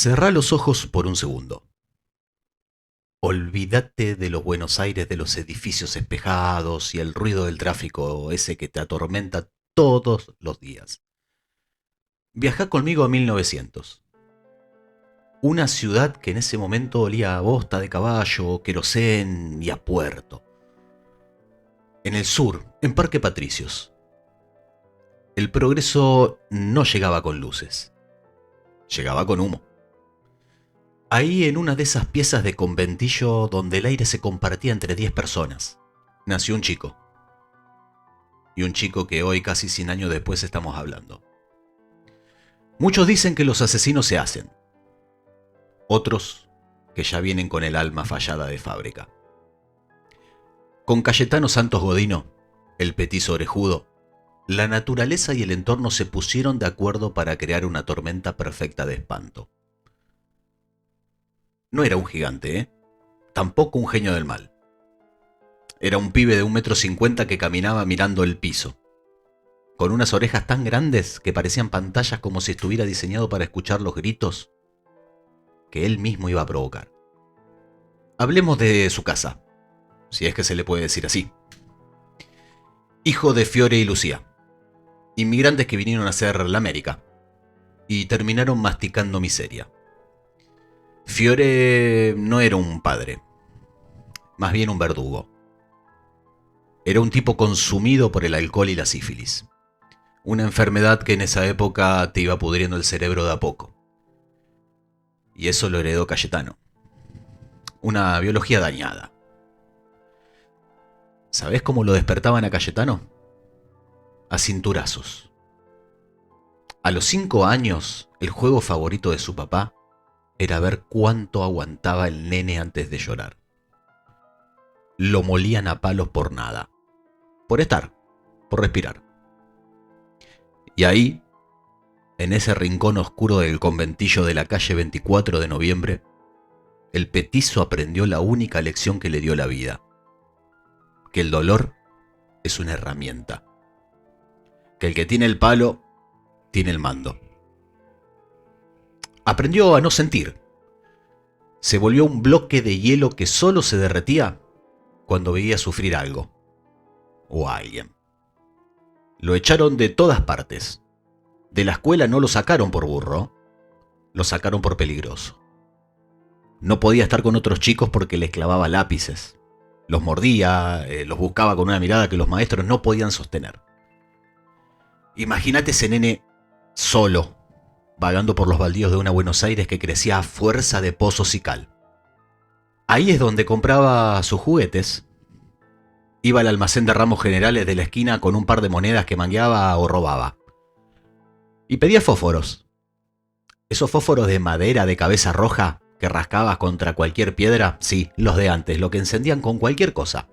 Cerrá los ojos por un segundo. Olvídate de los Buenos Aires, de los edificios espejados y el ruido del tráfico ese que te atormenta todos los días. Viajá conmigo a 1900. Una ciudad que en ese momento olía a bosta de caballo, querosén y a puerto. En el sur, en Parque Patricios. El progreso no llegaba con luces. Llegaba con humo. Ahí, en una de esas piezas de conventillo donde el aire se compartía entre 10 personas, nació un chico. Y un chico que hoy, casi 100 años después, estamos hablando. Muchos dicen que los asesinos se hacen. Otros que ya vienen con el alma fallada de fábrica. Con Cayetano Santos Godino, el petizo orejudo, la naturaleza y el entorno se pusieron de acuerdo para crear una tormenta perfecta de espanto. No era un gigante, tampoco un genio del mal. Era un pibe de 1,50 m que caminaba mirando el piso, con unas orejas tan grandes que parecían pantallas, como si estuviera diseñado para escuchar los gritos que él mismo iba a provocar. Hablemos de su casa, si es que se le puede decir así. Hijo de Fiore y Lucía, inmigrantes que vinieron a hacer la América y terminaron masticando miseria. Fiore no era un padre, más bien un verdugo. Era un tipo consumido por el alcohol y la sífilis, una enfermedad que en esa época te iba pudriendo el cerebro de a poco. Y eso lo heredó Cayetano, una biología dañada. ¿Sabés cómo lo despertaban a Cayetano? A cinturazos. A los 5 años, el juego favorito de su papá era ver cuánto aguantaba el nene antes de llorar. Lo molían a palos por nada. Por estar, por respirar. Y ahí, en ese rincón oscuro del conventillo de la calle 24 de noviembre, el petizo aprendió la única lección que le dio la vida. Que el dolor es una herramienta. Que el que tiene el palo, tiene el mando. Aprendió a no sentir. Se volvió un bloque de hielo que solo se derretía cuando veía sufrir algo o a alguien. Lo echaron de todas partes. De la escuela no lo sacaron por burro, lo sacaron por peligroso. No podía estar con otros chicos porque les clavaba lápices. Los mordía, los buscaba con una mirada que los maestros no podían sostener. Imagínate ese nene solo, vagando por los baldíos de una Buenos Aires que crecía a fuerza de pozos y cal. Ahí es donde compraba sus juguetes. Iba al almacén de ramos generales de la esquina con un par de monedas que mangueaba o robaba. Y pedía fósforos. Esos fósforos de madera de cabeza roja que rascabas contra cualquier piedra, sí, los de antes, lo que encendían con cualquier cosa.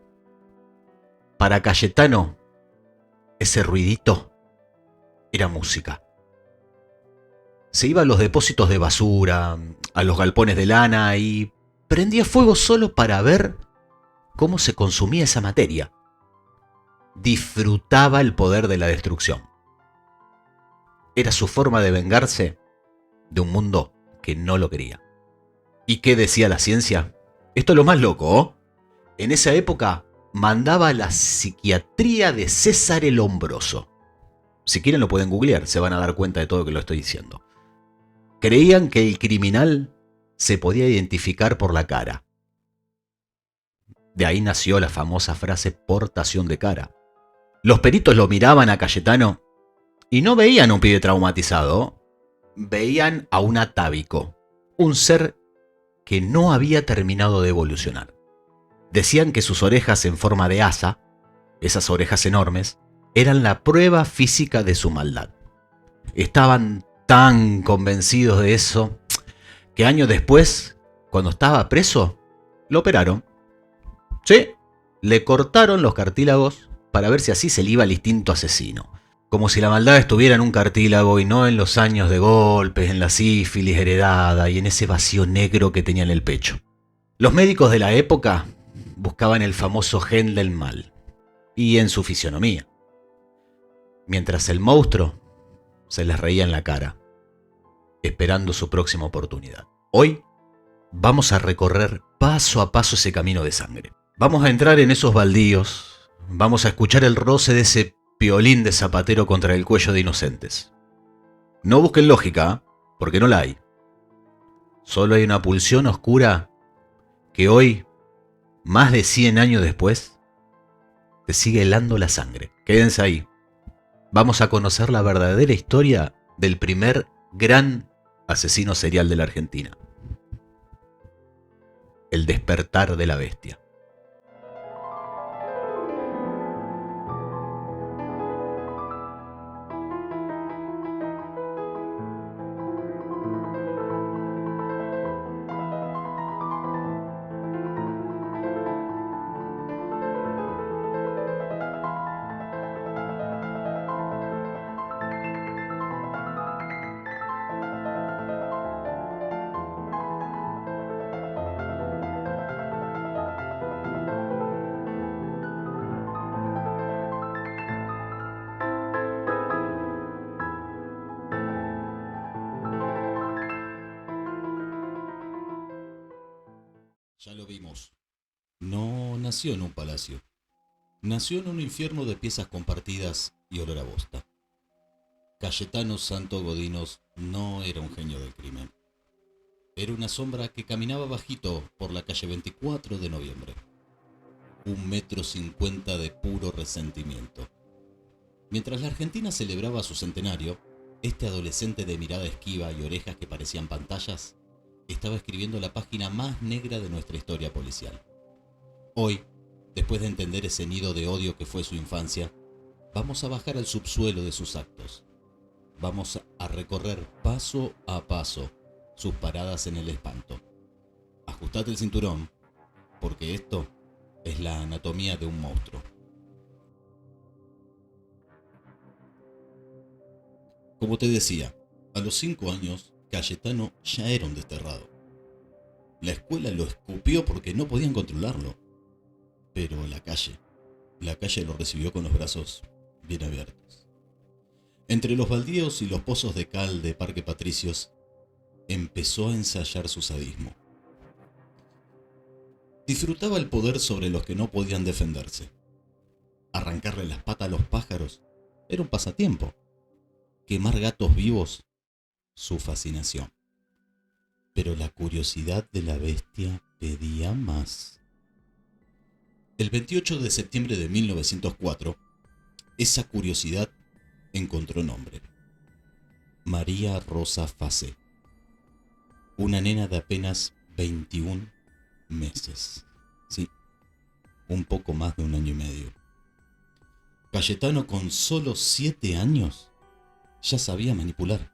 Para Cayetano, ese ruidito era música. Se iba a los depósitos de basura, a los galpones de lana y prendía fuego solo para ver cómo se consumía esa materia. Disfrutaba el poder de la destrucción. Era su forma de vengarse de un mundo que no lo quería. ¿Y qué decía la ciencia? Esto es lo más loco, ¿oh? En esa época mandaba la psiquiatría de César el Hombroso. Si quieren lo pueden googlear, se van a dar cuenta de todo lo que lo estoy diciendo. Creían que el criminal se podía identificar por la cara. De ahí nació la famosa frase portación de cara. Los peritos lo miraban a Cayetano y no veían a un pibe traumatizado, veían a un atávico, un ser que no había terminado de evolucionar. Decían que sus orejas en forma de asa, esas orejas enormes, eran la prueba física de su maldad. Estaban tan convencidos de eso que años después, cuando estaba preso, lo operaron. Sí, le cortaron los cartílagos para ver si así se le iba el instinto asesino. Como si la maldad estuviera en un cartílago y no en los años de golpes, en la sífilis heredada y en ese vacío negro que tenía en el pecho. Los médicos de la época buscaban el famoso gen del mal, y en su fisionomía. Mientras el monstruo se les reía en la cara. esperando su próxima oportunidad. Hoy vamos a recorrer paso a paso ese camino de sangre. Vamos a entrar en esos baldíos, vamos a escuchar el roce de ese piolín de zapatero contra el cuello de inocentes. No busquen lógica, porque no la hay. Solo hay una pulsión oscura que hoy, más de 100 años después, te sigue helando la sangre. Quédense ahí. Vamos a conocer la verdadera historia del primer gran asesino serial de la Argentina. El despertar de la bestia. Ya lo vimos. No nació en un palacio. Nació en un infierno de piezas compartidas y olor a bosta. Cayetano Santo Godinos no era un genio del crimen. Era una sombra que caminaba bajito por la calle 24 de noviembre. 1,50 m de puro resentimiento. Mientras la Argentina celebraba su centenario, este adolescente de mirada esquiva y orejas que parecían pantallas estaba escribiendo la página más negra de nuestra historia policial. Hoy, después de entender ese nido de odio que fue su infancia, vamos a bajar al subsuelo de sus actos. Vamos a recorrer paso a paso sus paradas en el espanto. Ajustate el cinturón, porque esto es la anatomía de un monstruo. Como te decía, a los 5 años, Cayetano ya era un desterrado. La escuela lo escupió porque no podían controlarlo. Pero la calle lo recibió con los brazos bien abiertos. Entre los baldíos y los pozos de cal de Parque Patricios, empezó a ensayar su sadismo. Disfrutaba el poder sobre los que no podían defenderse. Arrancarle las patas a los pájaros era un pasatiempo. Quemar gatos vivos, su fascinación. Pero la curiosidad de la bestia pedía más. El 28 de septiembre de 1904, esa curiosidad encontró nombre. María Rosa Facé. Una nena de apenas 21 meses. Sí, un poco más de 1 año y medio. Cayetano, con solo 7 años, ya sabía manipular.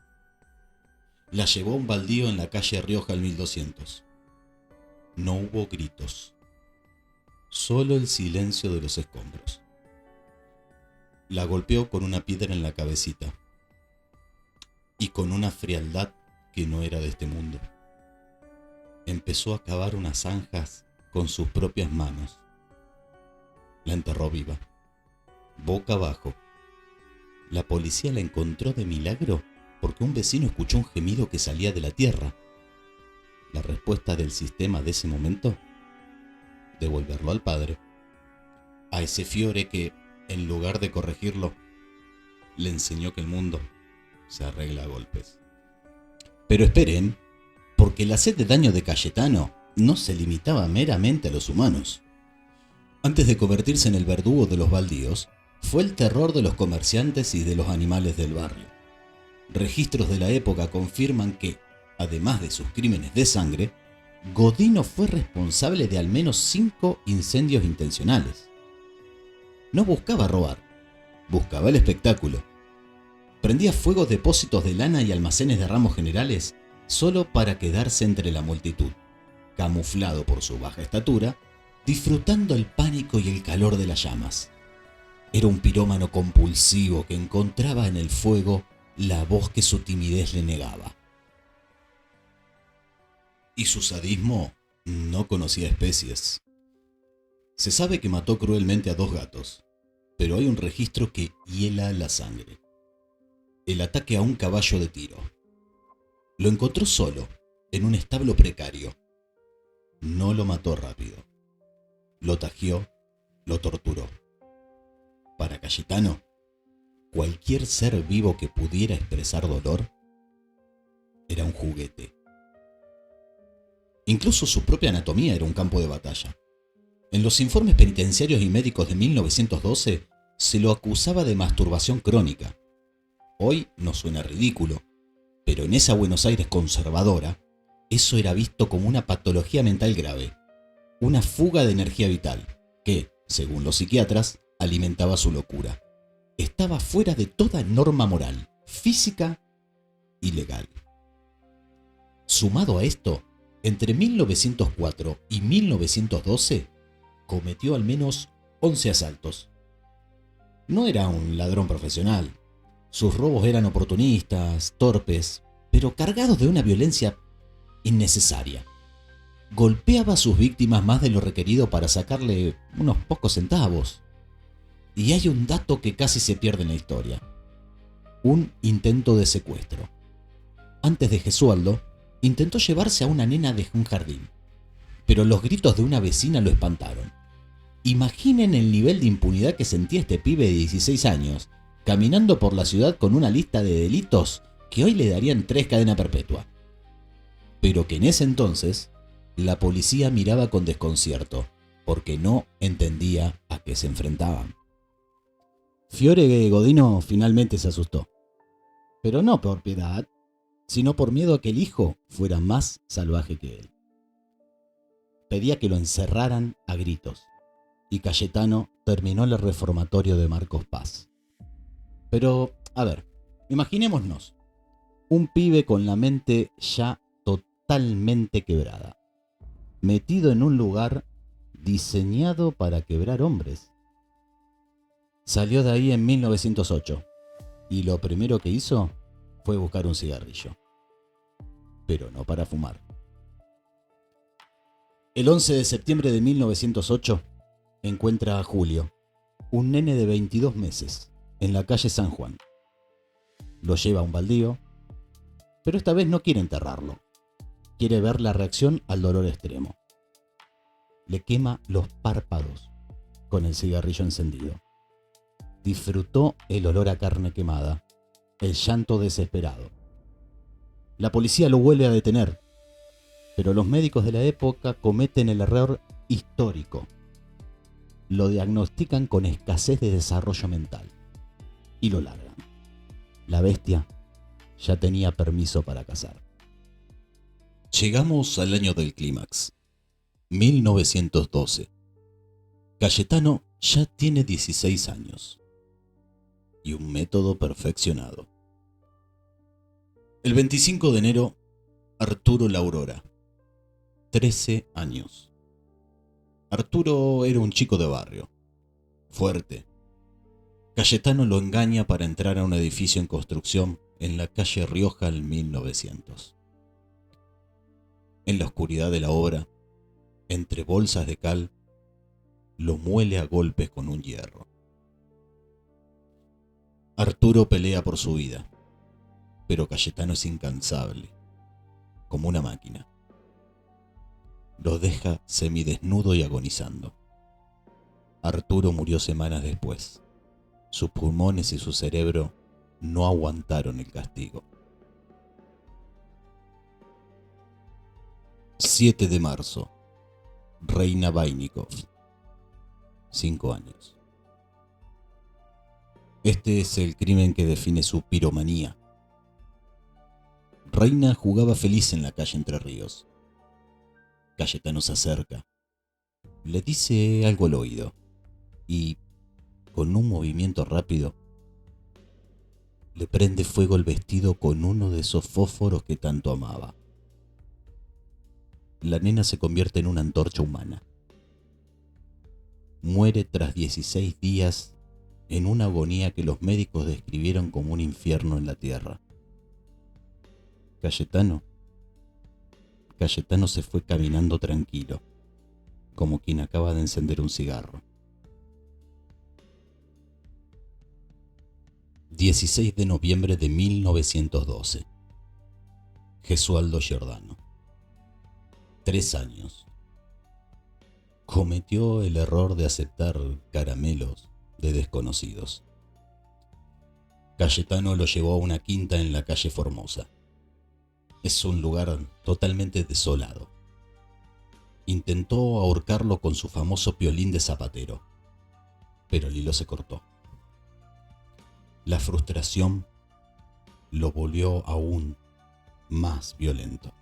La llevó a un baldío en la calle Rioja al 1200. No hubo gritos, solo el silencio de los escombros. La golpeó con una piedra en la cabecita y con una frialdad que no era de este mundo. Empezó a cavar unas zanjas con sus propias manos. La enterró viva, boca abajo. La policía la encontró de milagro porque un vecino escuchó un gemido que salía de la tierra. La respuesta del sistema de ese momento: devolverlo al padre. A ese fiore que, en lugar de corregirlo, le enseñó que el mundo se arregla a golpes. Pero esperen, porque la sed de daño de Cayetano no se limitaba meramente a los humanos. Antes de convertirse en el verdugo de los baldíos, fue el terror de los comerciantes y de los animales del barrio. Registros de la época confirman que, además de sus crímenes de sangre, Godino fue responsable de al menos 5 incendios intencionales. No buscaba robar, buscaba el espectáculo. Prendía fuego depósitos de lana y almacenes de ramos generales solo para quedarse entre la multitud, camuflado por su baja estatura, disfrutando el pánico y el calor de las llamas. Era un pirómano compulsivo que encontraba en el fuego la voz que su timidez le negaba. Y su sadismo no conocía especies. Se sabe que mató cruelmente a 2 gatos, pero hay un registro que hiela la sangre. El ataque a un caballo de tiro. Lo encontró solo, en un establo precario. No lo mató rápido. Lo tajió, lo torturó. Para Cayetano, cualquier ser vivo que pudiera expresar dolor era un juguete. Incluso su propia anatomía era un campo de batalla. En los informes penitenciarios y médicos de 1912 se lo acusaba de masturbación crónica. Hoy nos suena ridículo, pero en esa Buenos Aires conservadora, eso era visto como una patología mental grave, una fuga de energía vital, que, según los psiquiatras, alimentaba su locura. Estaba fuera de toda norma moral, física y legal. Sumado a esto, entre 1904 y 1912, cometió al menos 11 asaltos. No era un ladrón profesional. Sus robos eran oportunistas, torpes, pero cargados de una violencia innecesaria. Golpeaba a sus víctimas más de lo requerido para sacarle unos pocos centavos. Y hay un dato que casi se pierde en la historia. Un intento de secuestro. Antes de Gesualdo, intentó llevarse a una nena de un jardín, pero los gritos de una vecina lo espantaron. Imaginen el nivel de impunidad que sentía este pibe de 16 años, caminando por la ciudad con una lista de delitos que hoy le darían 3 cadenas perpetuas. Pero que en ese entonces, la policía miraba con desconcierto, porque no entendía a qué se enfrentaban. Fiore Godino finalmente se asustó, pero no por piedad, sino por miedo a que el hijo fuera más salvaje que él. Pedía que lo encerraran a gritos, y Cayetano terminó el reformatorio de Marcos Paz. Pero, a ver, imaginémonos, un pibe con la mente ya totalmente quebrada, metido en un lugar diseñado para quebrar hombres. Salió de ahí en 1908, y lo primero que hizo fue buscar un cigarrillo, pero no para fumar. El 11 de septiembre de 1908 encuentra a Julio, un nene de 22 meses, en la calle San Juan. Lo lleva a un baldío, pero esta vez no quiere enterrarlo. Quiere ver la reacción al dolor extremo. Le quema los párpados con el cigarrillo encendido. Disfrutó el olor a carne quemada, el llanto desesperado. La policía lo vuelve a detener, pero los médicos de la época cometen el error histórico. Lo diagnostican con escasez de desarrollo mental y lo largan. La bestia ya tenía permiso para cazar. Llegamos al año del clímax, 1912. Cayetano ya tiene 16 años y un método perfeccionado. El 25 de enero, Arturo La Aurora, 13 años. Arturo era un chico de barrio, fuerte. Cayetano lo engaña para entrar a un edificio en construcción en la calle Rioja en 1900. En la oscuridad de la obra, entre bolsas de cal, lo muele a golpes con un hierro. Arturo pelea por su vida, pero Cayetano es incansable, como una máquina. Lo deja semidesnudo y agonizando. Arturo murió semanas después. Sus pulmones y su cerebro no aguantaron el castigo. 7 de marzo. Reina Vainikov, 5 años. Este es el crimen que define su piromanía. Reina jugaba feliz en la calle Entre Ríos. Cayetano se acerca, le dice algo al oído y, con un movimiento rápido, le prende fuego el vestido con uno de esos fósforos que tanto amaba. La nena se convierte en una antorcha humana. Muere tras 16 días en una agonía que los médicos describieron como un infierno en la tierra. Cayetano se fue caminando tranquilo, como quien acaba de encender un cigarro. 16 de noviembre de 1912. Gesualdo Giordano, 3 años. Cometió el error de aceptar caramelos de desconocidos. Cayetano lo llevó a una quinta en la calle Formosa. Es un lugar totalmente desolado. Intentó ahorcarlo con su famoso piolín de zapatero, pero el hilo se cortó. La frustración lo volvió aún más violento.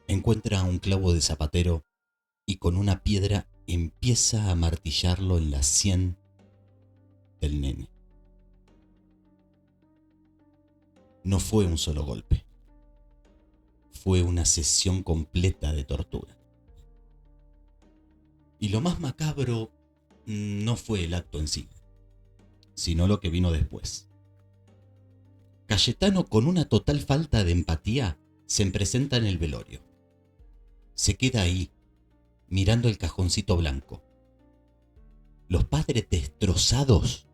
Encuentra un clavo de zapatero y con una piedra empieza a martillarlo en la sien del nene. No fue un solo golpe. Fue una sesión completa de tortura. Y lo más macabro no fue el acto en sí, sino lo que vino después. Cayetano, con una total falta de empatía, se presenta en el velorio. Se queda ahí, mirando el cajoncito blanco. Los padres destrozados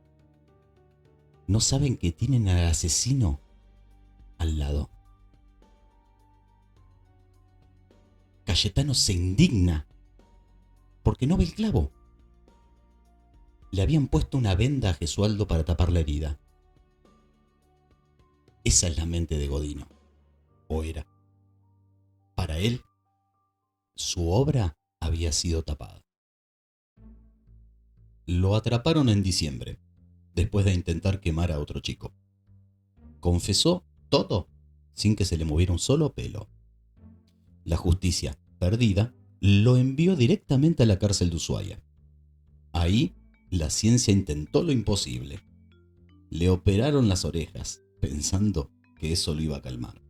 no saben que tienen al asesino al lado. Cayetano se indigna porque no ve el clavo. Le habían puesto una venda a Gesualdo para tapar la herida. Esa es la mente de Godino, o era. Para él, su obra había sido tapada. Lo atraparon en diciembre, después de intentar quemar a otro chico. Confesó todo, sin que se le moviera un solo pelo. La justicia, perdida, lo envió directamente a la cárcel de Ushuaia. Ahí, la ciencia intentó lo imposible. Le operaron las orejas, pensando que eso lo iba a calmar.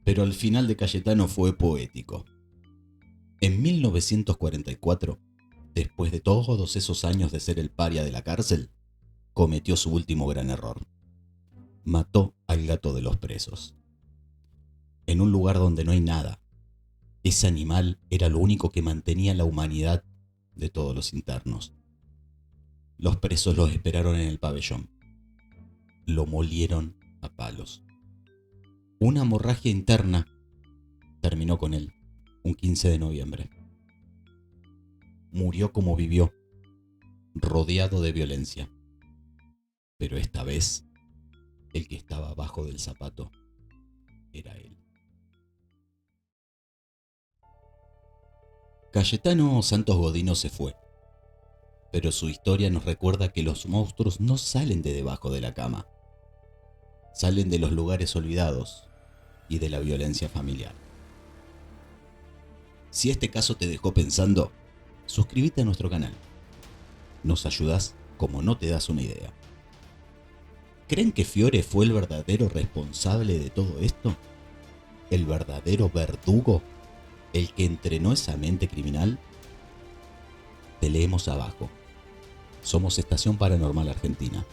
Pero el final de Cayetano fue poético. En 1944, después de todos esos años de ser el paria de la cárcel, cometió su último gran error. Mató al gato de los presos. En un lugar donde no hay nada, ese animal era lo único que mantenía la humanidad de todos los internos. Los presos los esperaron en el pabellón. Lo molieron a palos. Una hemorragia interna terminó con él un 15 de noviembre. Murió como vivió, rodeado de violencia. Pero esta vez, el que estaba abajo del zapato era él. Cayetano Santos Godino se fue, pero su historia nos recuerda que los monstruos no salen de debajo de la cama. Salen de los lugares olvidados y de la violencia familiar. Si este caso te dejó pensando, suscríbete a nuestro canal. Nos ayudas como no te das una idea. ¿Creen que Fiore fue el verdadero responsable de todo esto? ¿El verdadero verdugo? ¿El que entrenó esa mente criminal? Te leemos abajo. Somos Estación Paranormal Argentina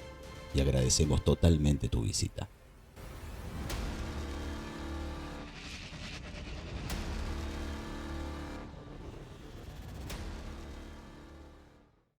y agradecemos totalmente tu visita.